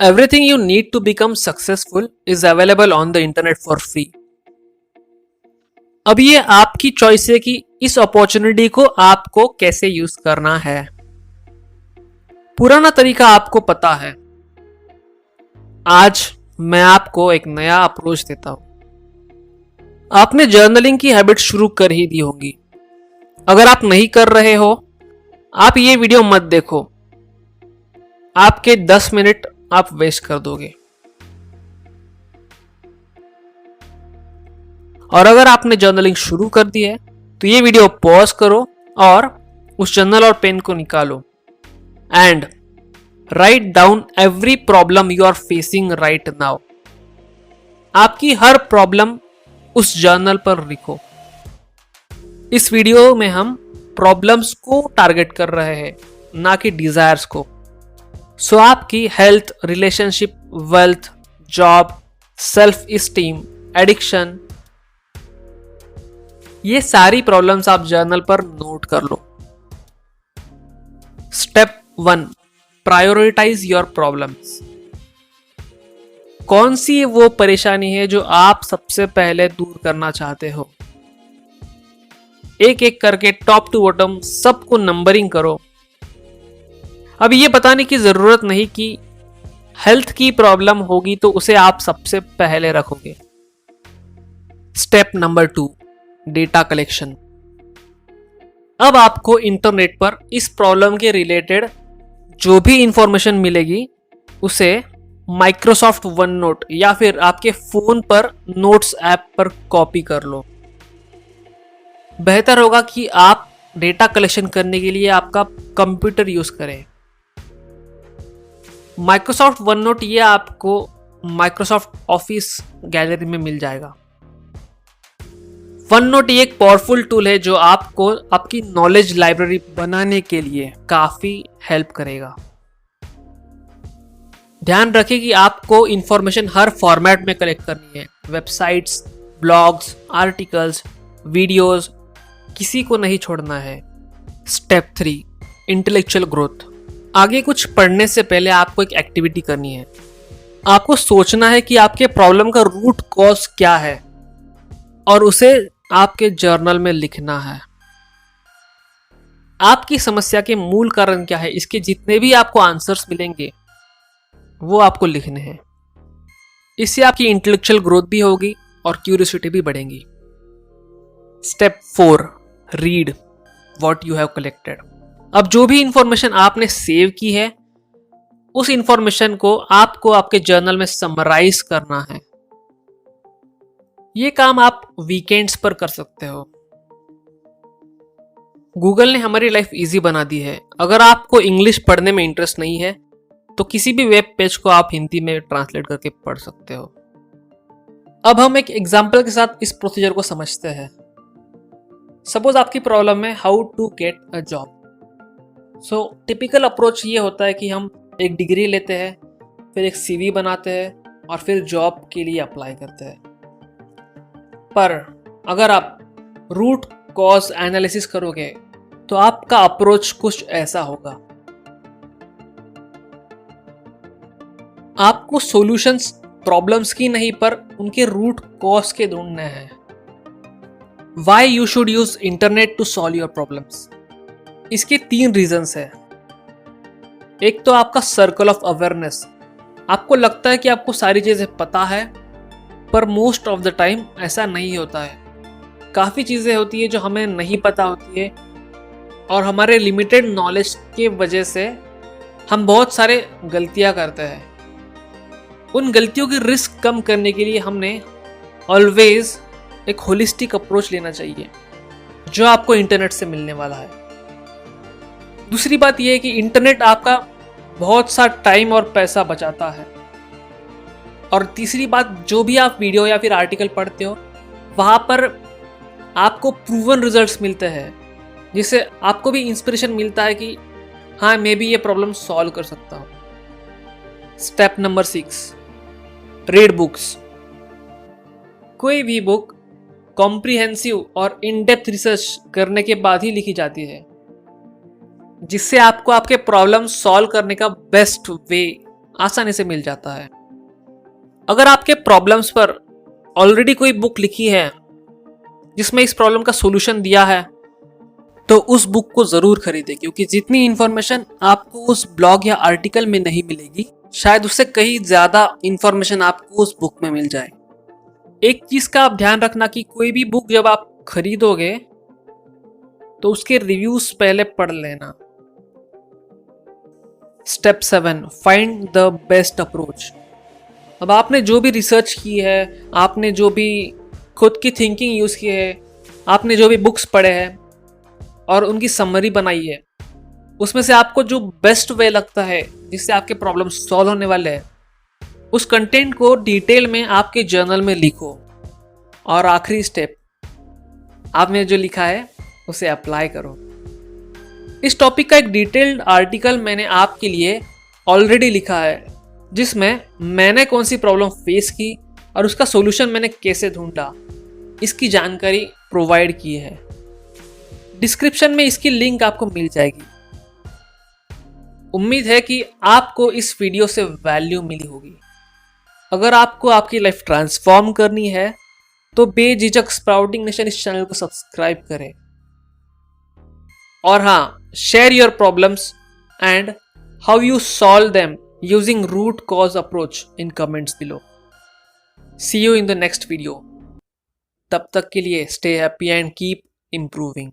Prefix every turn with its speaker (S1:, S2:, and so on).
S1: Everything you need to become successful is available on the internet for free. अब ये आपकी choice है कि इस अपॉर्चुनिटी को आपको कैसे यूज करना है। पुराना तरीका आपको पता है, आज मैं आपको एक नया अप्रोच देता हूं। आपने जर्नलिंग की हैबिट शुरू कर ही दी होगी। अगर आप नहीं कर रहे हो, आप ये वीडियो मत देखो, आपके 10 मिनट आप वेस्ट कर दोगे। और अगर आपने जर्नलिंग शुरू कर दी है तो ये वीडियो पॉज करो और उस जर्नल और पेन को निकालो and write down every problem you are facing right now. आपकी हर प्रॉब्लम उस जर्नल पर लिखो। इस वीडियो में हम प्रॉब्लम्स को टारगेट कर रहे हैं, ना कि डिजायर्स को। सो आपकी health, relationship, wealth, job, self esteem, addiction, ये सारी प्रॉब्लम्स आप जर्नल पर नोट कर लो। Step 1, prioritise your problems. कौन सी वो परेशानी है जो आप सबसे पहले दूर करना चाहते हो? एक एक करके टॉप टू बॉटम सबको नंबरिंग करो। अब ये बताने की जरूरत नहीं कि हेल्थ की प्रॉब्लम होगी तो उसे आप सबसे पहले रखोगे। Step number 2, data collection. अब आपको इंटरनेट पर इस प्रॉब्लम के रिलेटेड जो भी इंफॉर्मेशन मिलेगी उसे माइक्रोसॉफ्ट वन नोट या फिर आपके फोन पर नोट्स ऐप पर कॉपी कर लो। बेहतर होगा कि आप डेटा कलेक्शन करने के लिए आपका कंप्यूटर यूज करें। माइक्रोसॉफ्ट वन नोट ये आपको माइक्रोसॉफ्ट ऑफिस गैलरी में मिल जाएगा। वन नोट एक पावरफुल टूल है जो आपको आपकी नॉलेज लाइब्रेरी बनाने के लिए काफी हेल्प करेगा। ध्यान रखें कि आपको इंफॉर्मेशन हर फॉर्मेट में कलेक्ट करनी है। वेबसाइट्स, ब्लॉग्स, आर्टिकल्स, वीडियोस, किसी को नहीं छोड़ना है। Step 3, intellectual growth. आगे कुछ पढ़ने से पहले आपको एक एक्टिविटी करनी है। आपको सोचना है कि आपके प्रॉब्लम का रूट कॉज क्या है और उसे आपके जर्नल में लिखना है। आपकी समस्या के मूल कारण क्या है, इसके जितने भी आपको आंसर्स मिलेंगे वो आपको लिखने हैं। इससे आपकी इंटेलेक्चुअल ग्रोथ भी होगी और क्यूरियोसिटी भी बढ़ेगी। Step 4, read what you have collected. अब जो भी इंफॉर्मेशन आपने सेव की है उस इंफॉर्मेशन को आपको आपके जर्नल में समराइज करना है। ये काम आप वीकेंड्स पर कर सकते हो। गूगल ने हमारी लाइफ इजी बना दी है। अगर आपको इंग्लिश पढ़ने में इंटरेस्ट नहीं है तो किसी भी वेब पेज को आप हिंदी में ट्रांसलेट करके पढ़ सकते हो। अब हम एक एग्जांपल के साथ इस प्रोसीजर को समझते हैं। सपोज आपकी प्रॉब्लम है how to get a job. So typical approach ये होता है कि हम एक डिग्री लेते हैं, फिर एक सीवी बनाते हैं और फिर जॉब के लिए अप्लाई करते हैं। पर अगर आप रूट कॉज एनालिसिस करोगे तो आपका अप्रोच कुछ ऐसा होगा। आपको सॉल्यूशंस प्रॉब्लम्स की नहीं पर उनके रूट कॉज के ढूंढने हैं। Why you should use internet to solve your problems. इसके 3 रीजंस है। एक तो आपका सर्कल ऑफ अवेयरनेस। आपको लगता है कि आपको सारी चीजें पता है, पर मोस्ट ऑफ द टाइम ऐसा नहीं होता है। काफ़ी चीज़ें होती है जो हमें नहीं पता होती है और हमारे लिमिटेड नॉलेज के वजह से हम बहुत सारे गलतियां करते हैं। उन गलतियों की रिस्क कम करने के लिए हमने ऑलवेज एक होलिस्टिक अप्रोच लेना चाहिए जो आपको इंटरनेट से मिलने वाला है। दूसरी बात यह है कि इंटरनेट आपका बहुत सा टाइम और पैसा बचाता है। और तीसरी बात, जो भी आप वीडियो या फिर आर्टिकल पढ़ते हो वहां पर आपको प्रूवन रिजल्ट्स मिलते हैं, जिससे आपको भी इंस्पिरेशन मिलता है कि हाँ मैं भी ये प्रॉब्लम सॉल्व कर सकता हूँ। Step number 6, read books. कोई भी बुक कॉम्प्रिहेंसिव और इन डेप्थ रिसर्च करने के बाद ही लिखी जाती है, जिससे आपको आपके प्रॉब्लम सॉल्व करने का बेस्ट वे आसानी से मिल जाता है। अगर आपके प्रॉब्लम्स पर ऑलरेडी कोई बुक लिखी है जिसमें इस प्रॉब्लम का सॉल्यूशन दिया है, तो उस बुक को जरूर खरीदें, क्योंकि जितनी इंफॉर्मेशन आपको उस ब्लॉग या आर्टिकल में नहीं मिलेगी, शायद उससे कहीं ज्यादा इंफॉर्मेशन आपको उस बुक में मिल जाए। एक चीज का आप ध्यान रखना कि कोई भी बुक जब आप खरीदोगे तो उसके रिव्यूज पहले पढ़ लेना। Step 7, find the best approach. अब आपने जो भी रिसर्च की है, आपने जो भी खुद की थिंकिंग यूज की है, आपने जो भी बुक्स पढ़े हैं और उनकी समरी बनाई है, उसमें से आपको जो बेस्ट वे लगता है जिससे आपके प्रॉब्लम सॉल्व होने वाले हैं, उस कंटेंट को डिटेल में आपके जर्नल में लिखो। और आखिरी स्टेप, आपने जो लिखा है उसे अप्लाई करो। इस टॉपिक का एक डिटेल्ड आर्टिकल मैंने आपके लिए ऑलरेडी लिखा है, जिसमें मैंने कौन सी प्रॉब्लम फेस की और उसका सॉल्यूशन मैंने कैसे ढूंढा, इसकी जानकारी प्रोवाइड की है। डिस्क्रिप्शन में इसकी लिंक आपको मिल जाएगी। उम्मीद है कि आपको इस वीडियो से वैल्यू मिली होगी। अगर आपको आपकी लाइफ ट्रांसफॉर्म करनी है तो बेझिझक स्प्राउटिंग नेशन इस चैनल को सब्सक्राइब करें। और हाँ, share your problems and how you solve them using root cause approach in comments below. See you in the next video. तब तक के लिए stay happy and keep improving.